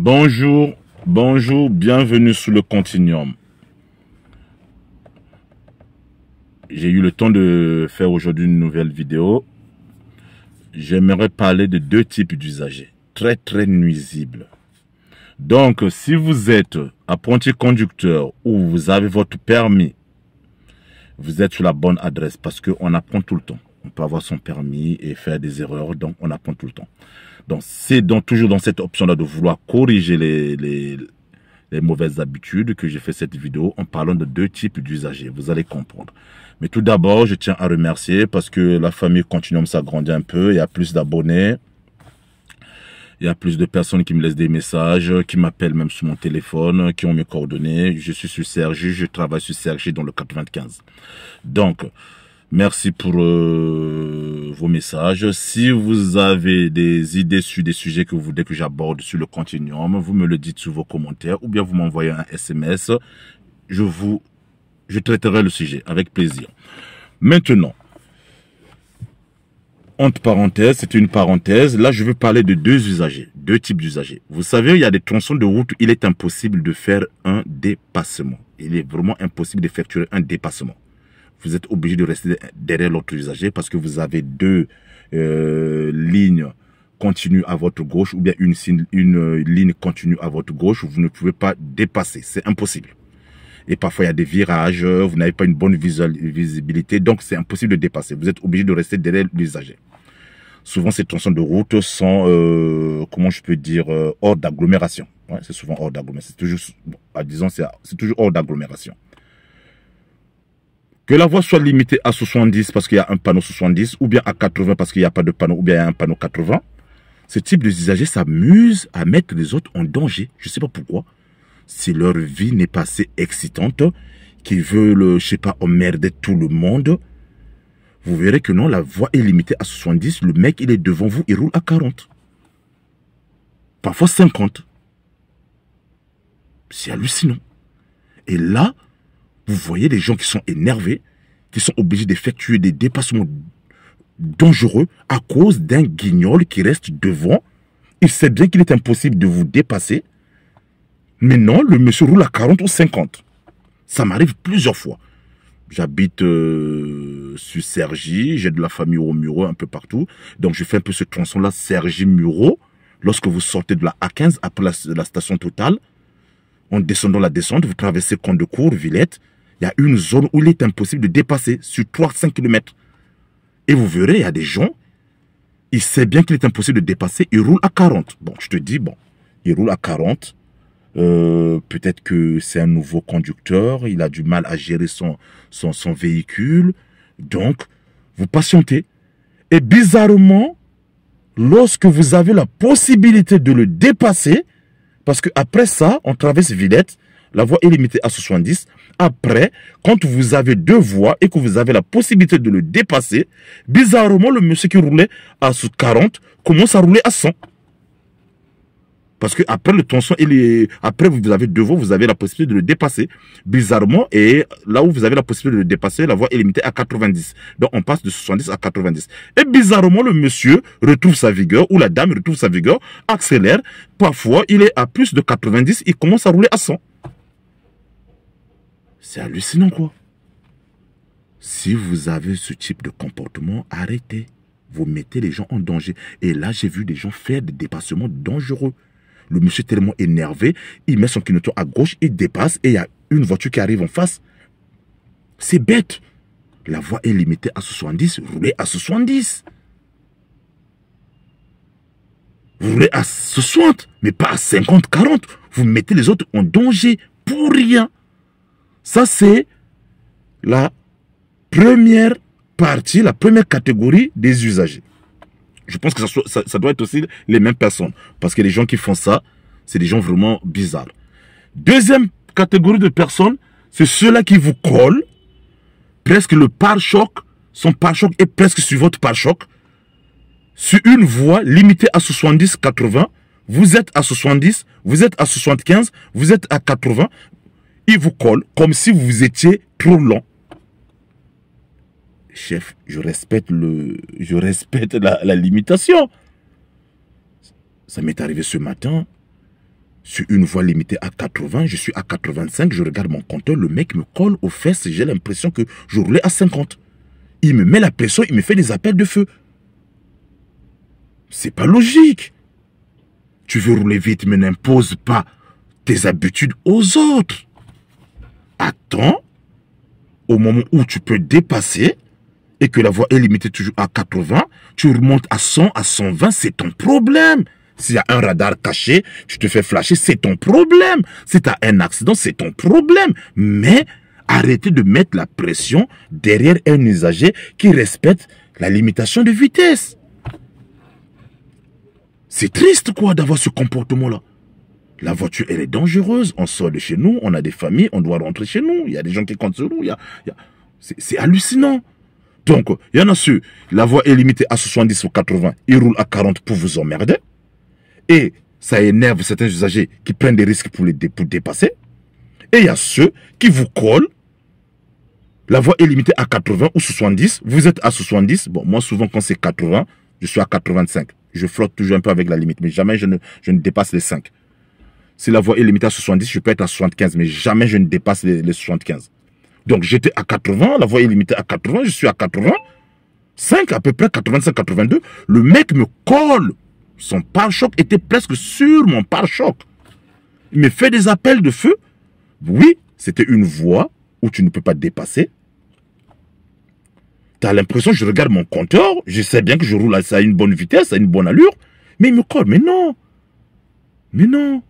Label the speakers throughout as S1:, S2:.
S1: Bonjour, bonjour, bienvenue sur le Continuum. J'ai eu le temps de faire aujourd'hui une nouvelle vidéo. J'aimerais parler de deux types d'usagers, très nuisibles. Donc, si vous êtes apprenti conducteur ou vous avez votre permis, vous êtes sur la bonne adresse parce qu'on apprend tout le temps. On peut avoir son permis et faire des erreurs, donc on apprend tout le temps. Donc, c'est toujours dans cette option-là de vouloir corriger les mauvaises habitudes que j'ai fait cette vidéo en parlant de deux types d'usagers. Vous allez comprendre. Mais tout d'abord, je tiens à remercier parce que la famille Continuum s'agrandit un peu. Il y a plus d'abonnés. Il y a plus de personnes qui me laissent des messages, qui m'appellent même sur mon téléphone, qui ont mes coordonnées. Je suis sur Cergy, je travaille sur Cergy dans le 95. Donc, merci pour vos messages. Si vous avez des idées sur des sujets que vous voulez que j'aborde sur le Continuum, vous me le dites sous vos commentaires ou bien vous m'envoyez un SMS. Je traiterai le sujet avec plaisir. Maintenant, entre parenthèses, c'est une parenthèse. Là, je veux parler de deux usagers, deux types d'usagers. Vous savez, il y a des tronçons de route où il est impossible de faire un dépassement. Il est vraiment impossible d'effectuer un dépassement. Vous êtes obligé de rester derrière l'autre usager parce que vous avez deux lignes continues à votre gauche ou bien une ligne continue à votre gauche. Vous ne pouvez pas dépasser. C'est impossible. Et parfois, il y a des virages, vous n'avez pas une bonne visibilité, donc c'est impossible de dépasser. Vous êtes obligé de rester derrière l'usager. Souvent, ces tronçons de route sont, comment je peux dire, hors d'agglomération. Ouais, c'est souvent hors d'agglomération. C'est toujours, bon, disons, c'est toujours hors d'agglomération. Que la voie soit limitée à 70 parce qu'il y a un panneau 70, ou bien à 80 parce qu'il n'y a pas de panneau, ou bien il y a un panneau 80, ce type d'usager s'amuse à mettre les autres en danger. Je ne sais pas pourquoi. Si leur vie n'est pas assez excitante, qu'ils veulent, je sais pas, emmerder tout le monde, vous verrez que non, la voie est limitée à 70, le mec, il est devant vous, il roule à 40. Parfois 50. C'est hallucinant. Et là, vous voyez des gens qui sont énervés, qui sont obligés d'effectuer des dépassements dangereux à cause d'un guignol qui reste devant. Il sait bien qu'il est impossible de vous dépasser. Mais non, le monsieur roule à 40 ou 50. Ça m'arrive plusieurs fois. J'habite sur Cergy, j'ai de la famille au Muro un peu partout. Donc je fais un peu ce tronçon-là, Cergy-Muro. Lorsque vous sortez de la A15, après la station Total, en descendant la descente, vous traversez Comte-de-Cour, Villette. Il y a une zone où il est impossible de dépasser sur 3-5 km. Et vous verrez, il y a des gens, ils savent bien qu'il est impossible de dépasser, ils roulent à 40. Bon, je te dis, bon, ils roulent à 40. Peut-être que c'est un nouveau conducteur, il a du mal à gérer son véhicule, donc vous patientez. Et bizarrement, lorsque vous avez la possibilité de le dépasser, parce que après ça, on traverse Villette, la voie est limitée à 70, après, quand vous avez deux voies et que vous avez la possibilité de le dépasser, bizarrement, le monsieur qui roulait à 40 commence à rouler à 100. Parce que après le tronçon, après vous avez deux voies, vous avez la possibilité de le dépasser. Bizarrement, et là où vous avez la possibilité de le dépasser, la voie est limitée à 90. Donc on passe de 70 à 90. Et bizarrement, le monsieur retrouve sa vigueur, ou la dame retrouve sa vigueur, accélère. Parfois, il est à plus de 90, il commence à rouler à 100. C'est hallucinant, quoi. Si vous avez ce type de comportement, arrêtez. Vous mettez les gens en danger. Et là, j'ai vu des gens faire des dépassements dangereux. Le monsieur est tellement énervé, il met son clignotant à gauche, il dépasse et il y a une voiture qui arrive en face. C'est bête. La voie est limitée à 70, roulez à 70. Vous roulez à 60, mais pas à 50, 40. Vous mettez les autres en danger pour rien. Ça, c'est la première partie, la première catégorie des usagers. Je pense que ça doit être aussi les mêmes personnes. Parce que les gens qui font ça, c'est des gens vraiment bizarres. Deuxième catégorie de personnes, c'est ceux-là qui vous collent. Presque le pare-choc, son pare-choc est presque sur votre pare-choc. Sur une voie limitée à 70-80, vous êtes à 70, vous êtes à 75, vous êtes à 80. Ils vous collent comme si vous étiez trop lent. Chef, je respecte la limitation. Ça m'est arrivé ce matin. Sur une voie limitée à 80, je suis à 85, je regarde mon compteur, le mec me colle aux fesses, j'ai l'impression que je roulais à 50. Il me met la pression, il me fait des appels de feu. C'est pas logique. Tu veux rouler vite, mais n'impose pas tes habitudes aux autres. Attends, au moment où tu peux dépasser et que la voie est limitée toujours à 80, tu remontes à 100, à 120, c'est ton problème. S'il y a un radar caché, tu te fais flasher, c'est ton problème. Si tu as un accident, c'est ton problème. Mais arrêtez de mettre la pression derrière un usager qui respecte la limitation de vitesse. C'est triste quoi d'avoir ce comportement-là. La voiture, elle est dangereuse. On sort de chez nous, on a des familles, on doit rentrer chez nous. Il y a des gens qui comptent sur nous. C'est hallucinant. Donc, il y en a ceux, la voie est limitée à 70 ou 80, ils roulent à 40 pour vous emmerder. Et ça énerve certains usagers qui prennent des risques pour dépasser. Et il y a ceux qui vous collent. La voie est limitée à 80 ou 70. Vous êtes à 70. Bon, moi, souvent, quand c'est 80, je suis à 85. Je flotte toujours un peu avec la limite, mais jamais je ne dépasse les 5. Si la voie est limitée à 70, je peux être à 75, mais jamais je ne dépasse les 75. Donc, j'étais à 80, la voie est limitée à 80, je suis à 85, à peu près 85, 82. Le mec me colle. Son pare-choc était presque sur mon pare-choc. Il me fait des appels de feu. Oui, c'était une voie où tu ne peux pas dépasser. Tu as l'impression, je regarde mon compteur, je sais bien que je roule à une bonne vitesse, à une bonne allure, mais il me colle. Mais non. Mais non.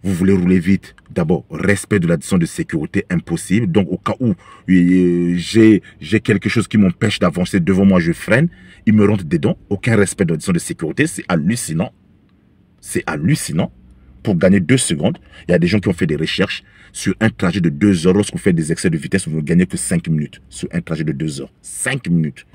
S1: Vous voulez rouler vite. D'abord, respect de la distance de sécurité impossible. Donc, au cas où j'ai quelque chose qui m'empêche d'avancer devant moi, je freine. Il me rentre dedans. Aucun respect de la distance de sécurité. C'est hallucinant. C'est hallucinant. Pour gagner 2 secondes, il y a des gens qui ont fait des recherches sur un trajet de 2 heures. Lorsqu'on fait des excès de vitesse, vous ne gagnez que 5 minutes. Sur un trajet de 2 heures. 5 minutes.